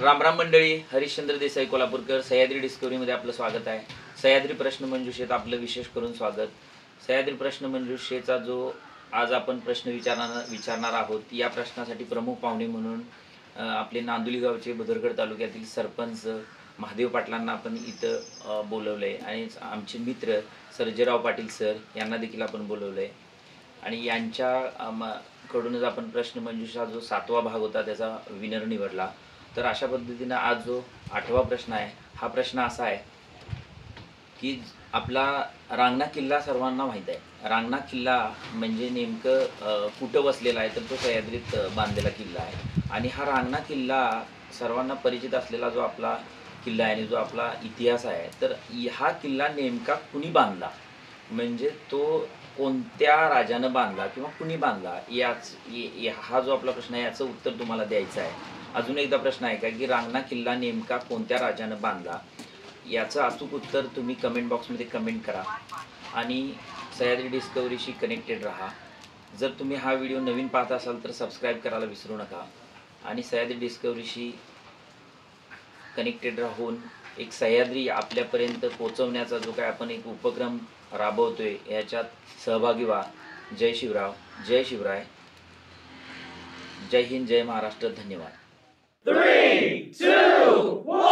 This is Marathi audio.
रामराम मंडळी, हरिश्चंद्र देसाई कोल्हापूरकर सह्याद्री डिस्कवरीमध्ये आपलं स्वागत आहे. सह्याद्री प्रश्नमंजुषेत आपलं विशेष करून स्वागत. सह्याद्री प्रश्नमंजुषेचा जो आज आपण प्रश्न विचारणार आहोत, या प्रश्नासाठी प्रमुख पाहुणे म्हणून आपले नांदुली गावचे बुदरगड तालुक्यातील सरपंच महादेव पाटलांना आपण इथं बोलवलं आहे आणि आमचे मित्र सर्जेराव पाटील सर यांना देखील आपण बोलवलं आहे आणि यांच्या कडूनच आपण प्रश्नमंजुषा जो 7वा भाग होता त्याचा विनर निवडला. तर अशा पद्धतीनं आज जो 8वा प्रश्न आहे, हा प्रश्न असा आहे की आपला रांगणा किल्ला सर्वांना माहीत आहे. रांगणा किल्ला म्हणजे नेमकं कुठं वसलेला आहे, तर तो सह्याद्रीत बांधलेला किल्ला आहे आणि हा रांगणा किल्ला सर्वांना परिचित असलेला जो आपला किल्ला आहे आणि जो आपला इतिहास आहे, तर हा किल्ला नेमका कुणी बांधला, म्हणजे तो कोणत्या राजानं बांधला किंवा कुणी बांधला, हा जो आपला प्रश्न आहे याचं उत्तर तुम्हाला द्यायचं आहे. अजून एकदा प्रश्न आहे का की रांगणा किल्ला नेमका कोणत्या राजानं बांधला, याचं अचूक उत्तर तुम्ही कमेंट बॉक्समध्ये कमेंट करा आणि सह्याद्री डिस्कवरीशी कनेक्टेड राहा. जर तुम्ही हा व्हिडिओ नवीन पाहत असाल तर सबस्क्राईब करायला विसरू नका आणि सह्याद्री डिस्कवरीशी कनेक्टेड राहून एक सह्याद्री आपल्यापर्यंत पोहोचवण्याचा जो काय आपण एक उपक्रम राबवतोय याच्यात सहभागी व्हा. जय शिवराव, जय शिवराय, जय हिंद, जय महाराष्ट्र. धन्यवाद. 3, 2, 1